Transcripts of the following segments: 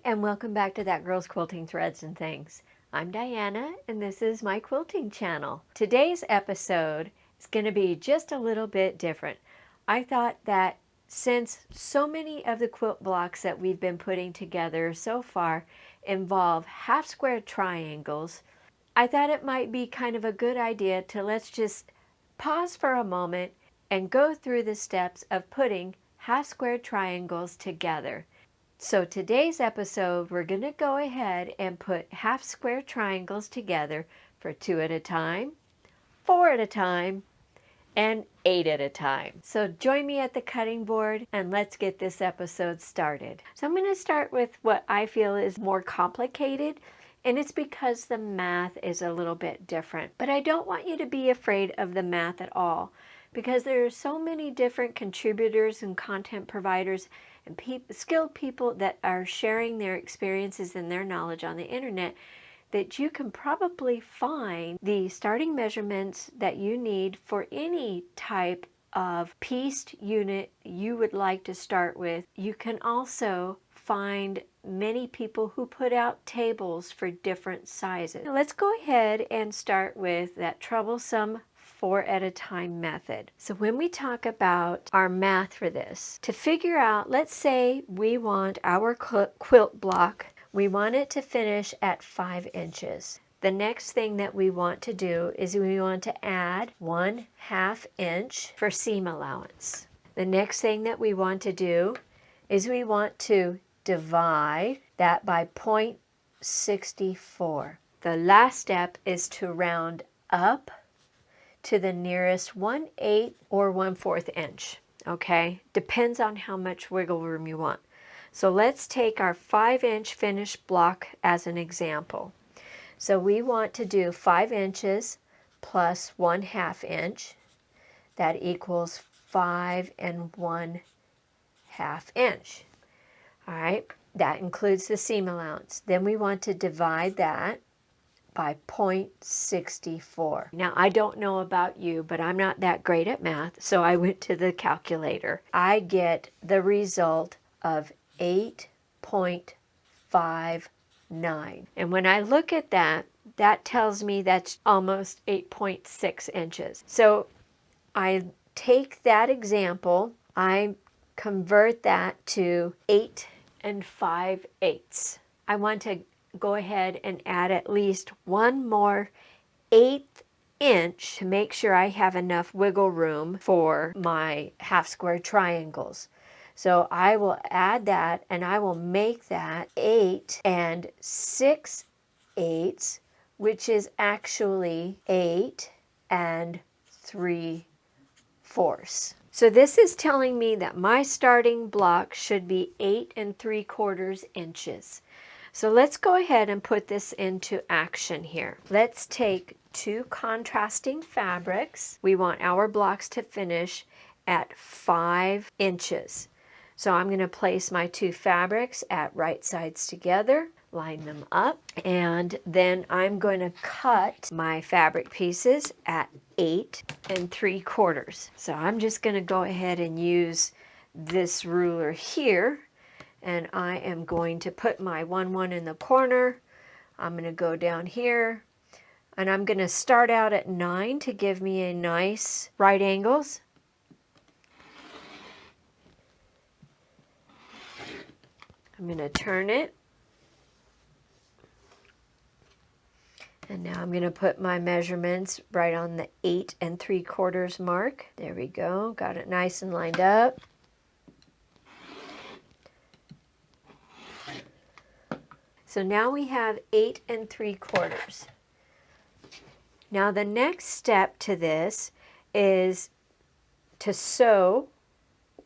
and welcome back to That Girl's Quilting Threads and Things. I'm Diana and this is my quilting channel. Today's episode is going to be just a little bit different. I thought that since so many of the quilt blocks that we've been putting together so far involve half square triangles, I thought it might be kind of a good idea to let's just pause for a moment and go through the steps of putting half square triangles together. So today's episode, we're going to go ahead and put half square triangles together for 2 at a time, 4 at a time, and 8 at a time. So join me at the cutting board and let's get this episode started. So I'm going to start with what I feel is more complicated, and it's because the math is a little bit different. But I don't want you to be afraid of the math at all, because there are so many different contributors and content providers and skilled people that are sharing their experiences and their knowledge on the internet that you can probably find the starting measurements that you need for any type of pieced unit you would like to start with. You can also find many people who put out tables for different sizes. Now let's go ahead and start with that troublesome 4 at a time method. So when we talk about our math for this, to figure out, let's say we want our quilt block, we want it to finish at 5 inches. The next thing that we want to do is we want to add 1/2 inch for seam allowance. The next thing that we want to do is we want to divide that by 0.64. The last step is to round up to the nearest 1/8 or 1/4 inch. Okay, depends on how much wiggle room you want. So let's take our 5-inch finished block as an example. So we want to do 5 inches plus 1/2 inch. That equals 5 1/2 inch. All right, that includes the seam allowance. Then we want to divide that by 0.64. Now, I don't know about you, but I'm not that great at math, so I went to the calculator. I get the result of 8.59. And when I look at that, that tells me that's almost 8.6 inches. So I take that example, I convert that to 8 5/8. I want to go ahead and add at least one more 1/8 inch to make sure I have enough wiggle room for my half square triangles. So I will add that and I will make that 8 6/8, which is actually 8 3/4. So this is telling me that my starting block should be 8 3/4 inches. So let's go ahead and put this into action here. Let's take 2 contrasting fabrics. We want our blocks to finish at 5 inches. So I'm going to place my 2 fabrics at right sides together, line them up, and then I'm going to cut my fabric pieces at 8 3/4. So I'm just going to go ahead and use this ruler here. And I am going to put my 1 in the corner. I'm going to go down here. And I'm going to start out at 9 to give me a nice right angles. I'm going to turn it. And now I'm going to put my measurements right on the 8 3/4 mark. There we go. Got it nice and lined up. So now we have 8 3/4. Now the next step to this is to sew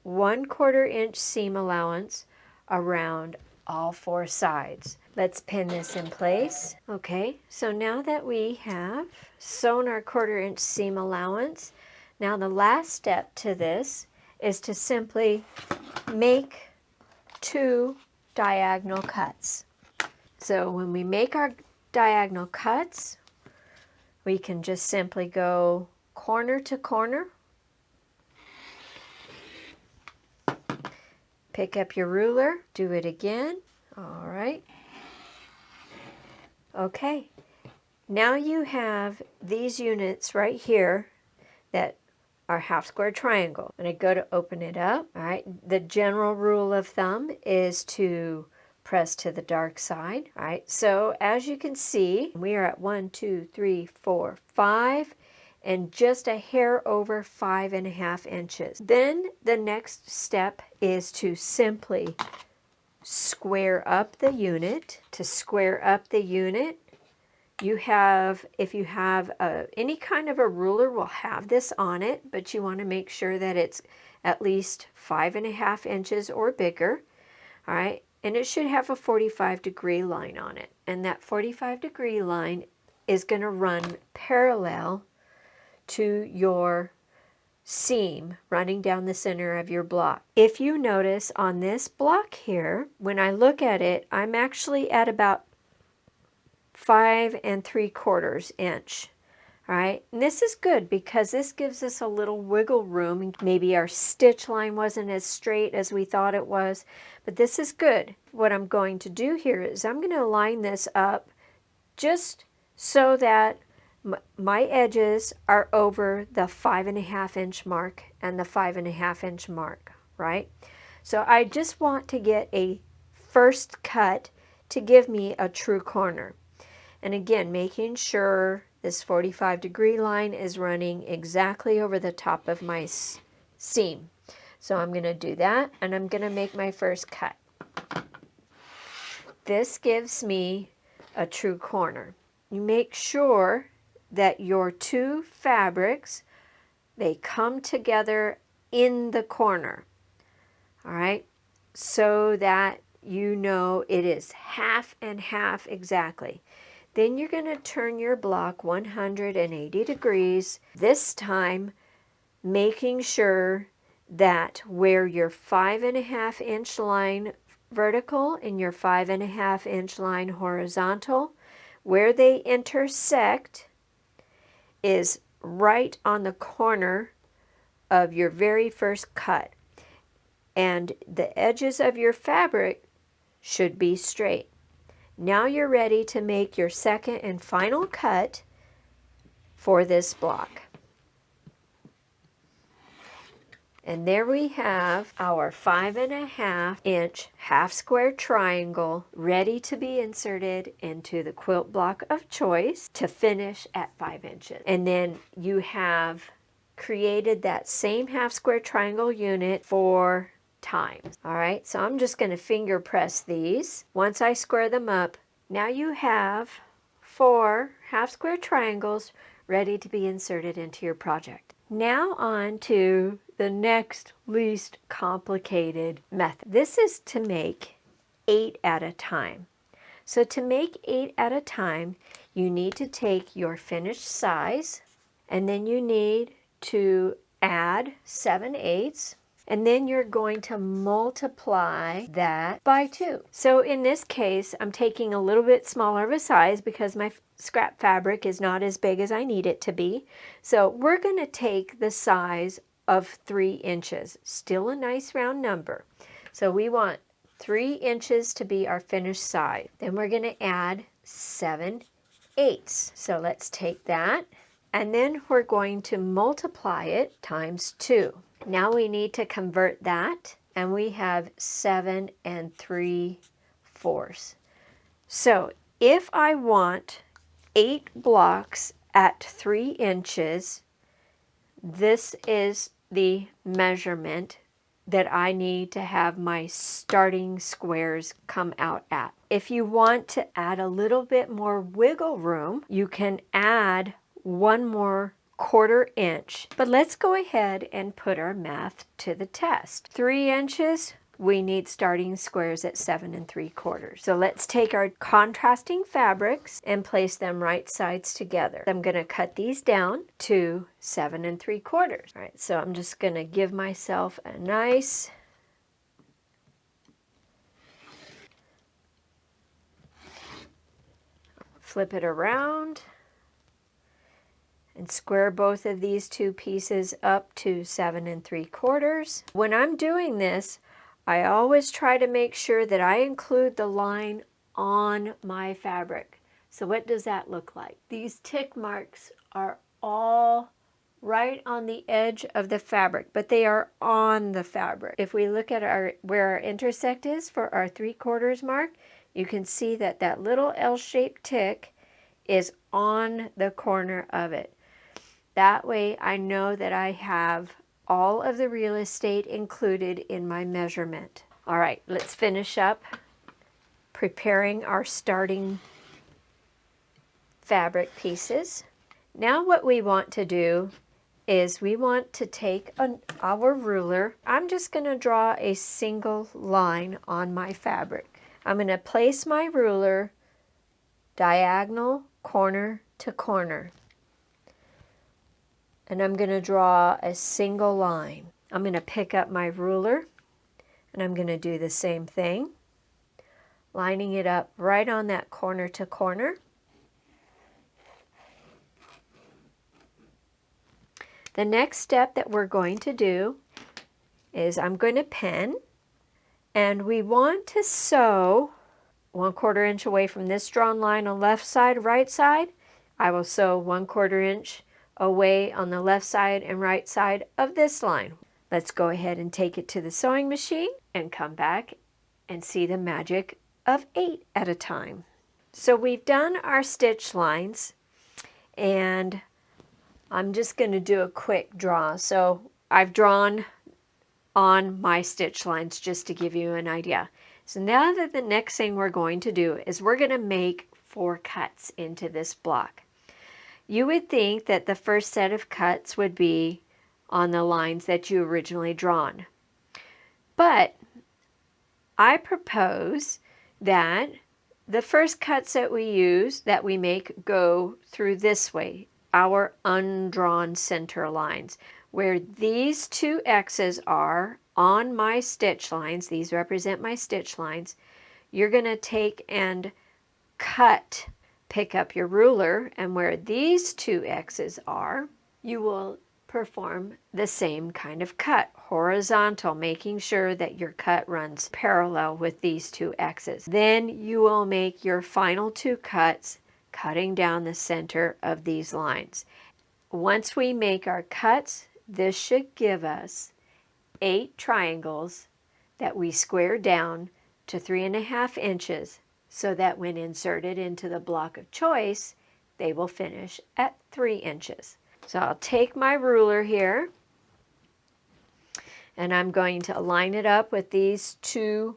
1/4 inch seam allowance around all 4 sides. Let's pin this in place. Okay, so now that we have sewn our 1/4 inch seam allowance, now the last step to this is to simply make 2 diagonal cuts. So when we make our diagonal cuts, we can just simply go corner to corner, pick up your ruler, do it again All right. Okay. Now you have these units right here that are half square triangle. When I go to open it up, all right, the general rule of thumb is to press to the dark side. All right, so as you can see, we are at 1, 2, 3, 4, 5, and just a hair over 5.5 inches. Then the next step is to simply square up the unit. To square up the unit, if you have any kind of a ruler will have this on it, but you want to make sure that it's at least 5.5 inches or bigger. All right, and it should have a 45-degree line on it, and that 45-degree line is going to run parallel to your seam running down the center of your block. If you notice on this block here, when I look at it, I'm actually at about 5 3/4 inch. All right, and this is good because this gives us a little wiggle room. Maybe our stitch line wasn't as straight as we thought it was, but this is good. What I'm going to do here is I'm going to line this up just so that my edges are over the 5.5 inch mark and the 5.5 inch mark, right? So I just want to get a first cut to give me a true corner. And again, making sure this 45-degree line is running exactly over the top of my seam. So I'm going to do that, and I'm going to make my first cut. This gives me a true corner. You make sure that your two fabrics, they come together in the corner, all right, so that you know it is half and half exactly. Then you're going to turn your block 180 degrees, this time making sure that where your 5.5 inch line vertical and your 5.5 inch line horizontal, where they intersect is right on the corner of your very first cut. And the edges of your fabric should be straight. Now you're ready to make your second and final cut for this block. And there we have our 5.5 inch half square triangle ready to be inserted into the quilt block of choice to finish at 5 inches. And then you have created that same half square triangle unit 4 times. All right, so I'm just going to finger press these. Once I square them up, now you have 4 half square triangles ready to be inserted into your project. Now on to the next least complicated method. This is to make 8 at a time. So to make 8 at a time, you need to take your finished size, and then you need to add 7/8, and then you're going to multiply that by 2. So in this case, I'm taking a little bit smaller of a size because my scrap fabric is not as big as I need it to be. So we're going to take the size of 3 inches, still a nice round number. So we want 3 inches to be our finished size. Then we're going to add 7/8. So let's take that, and then we're going to multiply it times 2. Now we need to convert that, and we have 7 3/4. So if I want 8 blocks at 3 inches, this is the measurement that I need to have my starting squares come out at. If you want to add a little bit more wiggle room, you can add 1 more 1/4 inch. But let's go ahead and put our math to the test. 3 inches, we need starting squares at 7 3/4. So let's take our contrasting fabrics and place them right sides together. I'm going to cut these down to 7 3/4. All right, so I'm just going to give myself a nice flip it around and square both of these two pieces up to 7 3/4. When I'm doing this, I always try to make sure that I include the line on my fabric. So what does that look like? These tick marks are all right on the edge of the fabric, but they are on the fabric. If we look at where our intersect is for our 3/4 mark, you can see that that little L-shaped tick is on the corner of it. That way I know that I have all of the real estate included in my measurement. All right, let's finish up preparing our starting fabric pieces. Now what we want to do is we want to take our ruler. I'm just going to draw a single line on my fabric. I'm going to place my ruler diagonal corner to corner. And I'm going to draw a single line. I'm going to pick up my ruler and I'm going to do the same thing, lining it up right on that corner to corner. The next step that we're going to do is I'm going to pin, and we want to sew 1/4 inch away from this drawn line on left side, right side. I will sew 1/4 inch away on the left side and right side of this line. Let's go ahead and take it to the sewing machine and come back and see the magic of 8 at a time. So we've done our stitch lines, and I'm just going to do a quick draw. So I've drawn on my stitch lines just to give you an idea. So now that the next thing we're going to do is we're going to make 4 cuts into this block. You would think that the first set of cuts would be on the lines that you originally drawn. But I propose that the first cuts that we make go through this way, our undrawn center lines, where these 2 X's are on my stitch lines. These represent my stitch lines. You're going to take and pick up your ruler, and where these 2 X's are, you will perform the same kind of cut, horizontal, making sure that your cut runs parallel with these 2 X's. Then you will make your final 2 cuts, cutting down the center of these lines. Once we make our cuts, this should give us 8 triangles that we square down to 3.5 inches, so that when inserted into the block of choice, they will finish at 3 inches. So I'll take my ruler here, and I'm going to line it up with these 2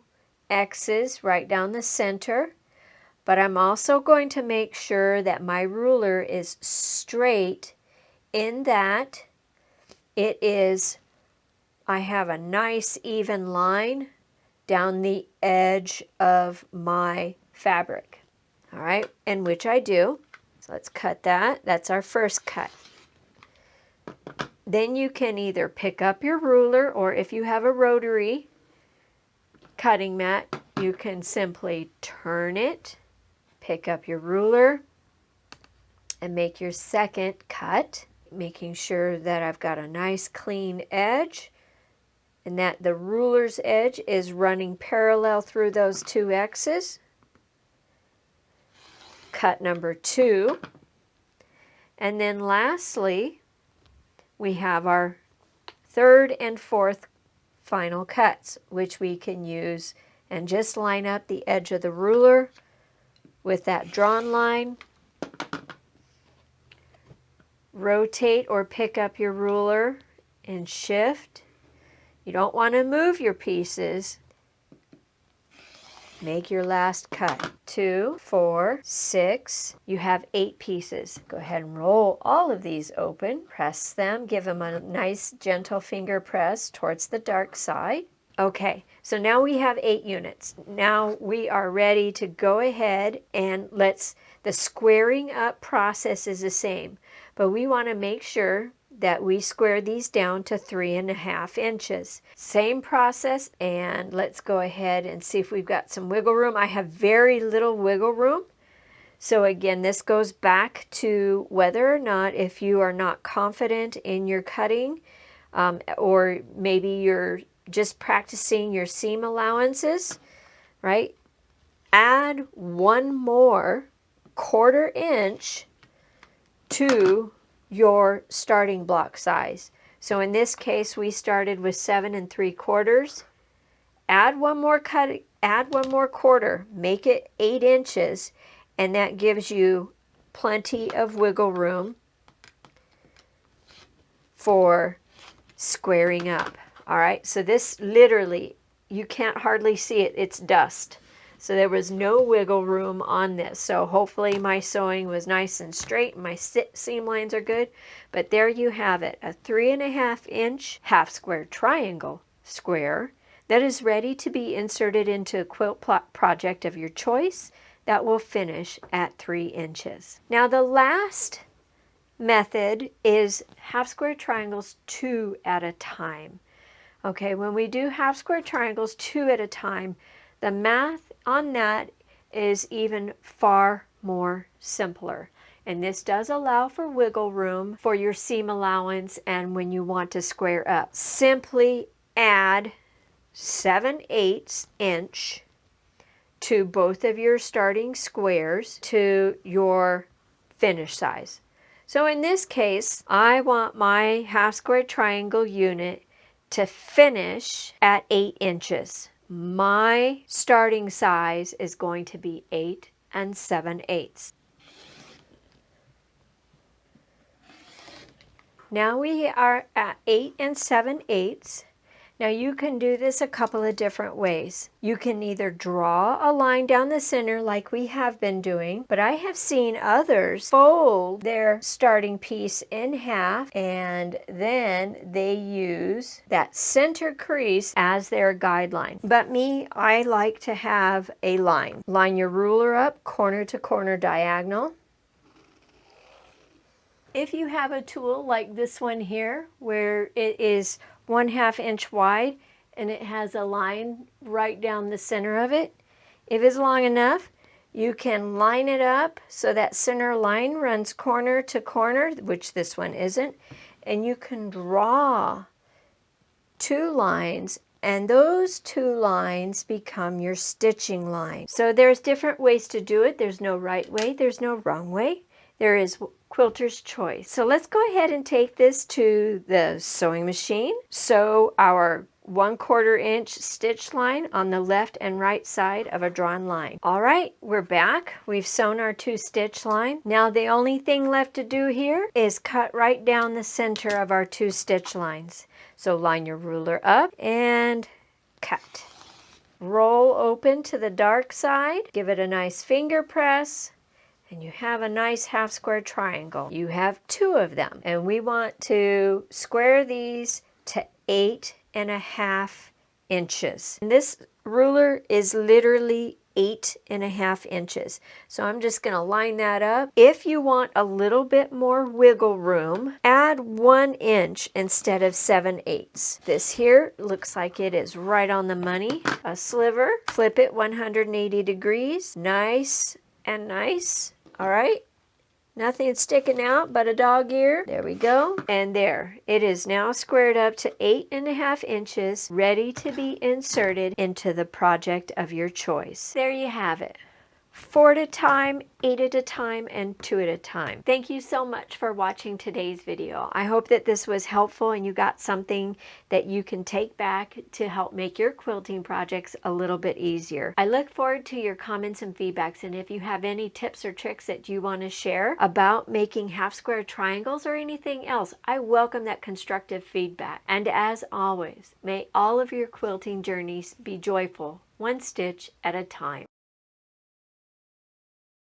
X's right down the center. But I'm also going to make sure that my ruler is straight in that I have a nice even line down the edge of my fabric. All right, and which I do. So let's cut that. That's our first cut. Then you can either pick up your ruler, or if you have a rotary cutting mat, you can simply turn it, pick up your ruler, and make your second cut, making sure that I've got a nice clean edge and that the ruler's edge is running parallel through those 2 X's. Cut number 2. And then lastly, we have our 3rd and 4th final cuts, which we can use and just line up the edge of the ruler with that drawn line. Rotate or pick up your ruler and shift. You don't want to move your pieces. Make your last cut. 2, 4, 6. You have 8 pieces. Go ahead and roll all of these open. Press them. Give them a nice gentle finger press towards the dark side. Okay, so now we have 8 units. Now we are ready to go ahead and the squaring up process is the same, but we want to make sure that we square these down to 3.5 inches. Same process, and let's go ahead and see if we've got some wiggle room. I have very little wiggle room. So again, this goes back to whether or not, if you are not confident in your cutting, or maybe just practicing your seam allowances, right? Add one more 1/4 inch to your starting block size. So in this case, we started with 7 3/4. Add one more 1/4, make it 8 inches, and that gives you plenty of wiggle room for squaring up. All right, so this literally, you can't hardly see it, it's dust. So there was no wiggle room on this. So hopefully my sewing was nice and straight and my seam lines are good. But there you have it, a 3.5 inch half square triangle square that is ready to be inserted into a quilt project of your choice that will finish at 3 inches. Now the last method is half square triangles 2 at a time. Okay, when we do half square triangles 2 at a time, the math on that is even far more simpler. And this does allow for wiggle room for your seam allowance and when you want to square up. Simply add 7/8 inch to both of your starting squares to your finish size. So in this case, I want my half square triangle unit to finish at 8 inches. My starting size is going to be 8 7/8. Now we are at 8 7/8. Now you can do this a couple of different ways. You can either draw a line down the center like we have been doing, but I have seen others fold their starting piece in half and then they use that center crease as their guideline. But me, I like to have a line. Line your ruler up corner to corner diagonal. If you have a tool like this one here where it is 1/2 inch wide and it has a line right down the center of it, if it's long enough, you can line it up so that center line runs corner to corner, which this one isn't, and you can draw 2 lines and those 2 lines become your stitching line. So there's different ways to do it. There's no right way, there's no wrong way. There is quilter's choice. So let's go ahead and take this to the sewing machine. Sew our 1/4 inch stitch line on the left and right side of a drawn line. All right, we're back. We've sewn our 2 stitch line. Now the only thing left to do here is cut right down the center of our 2 stitch lines. So line your ruler up and cut. Roll open to the dark side. Give it a nice finger press. And you have a nice half square triangle. You have 2 of them. And we want to square these to 8.5 inches. And this ruler is literally 8.5 inches. So I'm just going to line that up. If you want a little bit more wiggle room, add 1 inch instead of 7/8. This here looks like it is right on the money. A sliver, flip it 180 degrees. Nice and nice. All right, nothing sticking out but a dog ear. There we go. And there, it is now squared up to 8.5 inches, ready to be inserted into the project of your choice. There you have it. 4 at a time, 8 at a time, and 2 at a time. Thank you so much for watching today's video. I hope that this was helpful and you got something that you can take back to help make your quilting projects a little bit easier. I look forward to your comments and feedbacks, and if you have any tips or tricks that you want to share about making half square triangles or anything else, I welcome that constructive feedback. And as always, may all of your quilting journeys be joyful, 1 stitch at a time.